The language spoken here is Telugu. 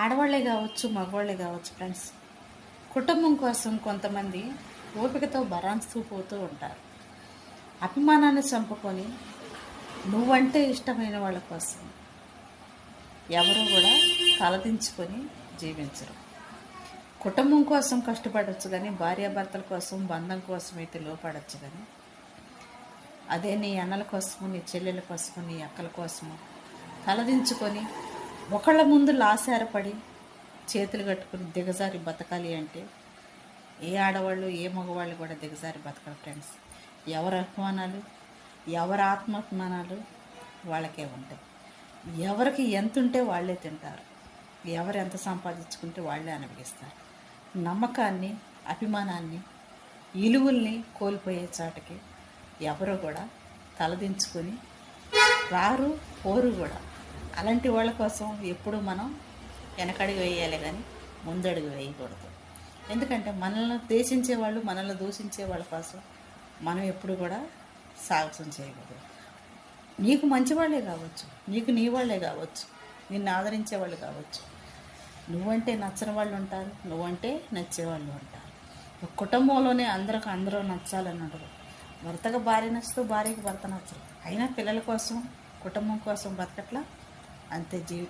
ఆడవాళ్ళే కావచ్చు, మగవాళ్ళే కావచ్చు ఫ్రెండ్స్, కుటుంబం కోసం కొంతమంది ఓపికతో బరాన్స్తూ పోతూ ఉంటారు. అభిమానాన్ని చంపుకొని నువ్వంటే ఇష్టమైన వాళ్ళ కోసం ఎవరు కూడా తలదించుకొని జీవించరు. కుటుంబం కోసం కష్టపడవచ్చు కానీ, భార్యాభర్తల కోసం, బంధం కోసం అయితే లోపడచ్చు కానీ, అదే నీ అన్నల కోసము, నీ చెల్లెల కోసము, నీ అక్కల కోసము తలదించుకొని ఒకళ్ళ ముందు లాసారపడి చేతులు కట్టుకుని దిగజారి బతకాలి అంటే ఏ ఆడవాళ్ళు ఏ మగవాళ్ళు కూడా దిగజారి బతకరు ఫ్రెండ్స్. ఎవరి అభిమానాలు, ఎవరి ఆత్మాభిమానాలు వాళ్ళకే ఉంటాయి. ఎవరికి ఎంత ఉంటే వాళ్ళే తింటారు, ఎవరు ఎంత సంపాదించుకుంటే వాళ్ళే అనుభవిస్తారు. నమ్మకాన్ని, అభిమానాన్ని, విలువల్ని కోల్పోయే చాటకి ఎవరు కూడా తలదించుకొని రారు, పోరు కూడా. అలాంటి వాళ్ళ కోసం ఎప్పుడు మనం వెనకడుగు వేయాలి కానీ ముందడుగు వేయకూడదు. ఎందుకంటే మనల్ని దేశించే వాళ్ళు, మనల్ని దూషించే వాళ్ళ కోసం మనం ఎప్పుడు కూడా సాహసం చేయకూడదు. నీకు మంచి వాళ్ళే కావచ్చు, నీకు నీ వాళ్ళే కావచ్చు, నిన్ను ఆదరించే వాళ్ళు కావచ్చు, నువ్వంటే నచ్చని వాళ్ళు ఉంటారు, నువ్వంటే నచ్చేవాళ్ళు ఉంటారు. కుటుంబంలోనే అందరూ నచ్చాలని ఉండదు. భర్తకు భార్య నచ్చుతూ, భార్యకు భర్త నచ్చరు. అయినా పిల్లల కోసం, కుటుంబం కోసం బతకట్లా, అంతే జీవితం.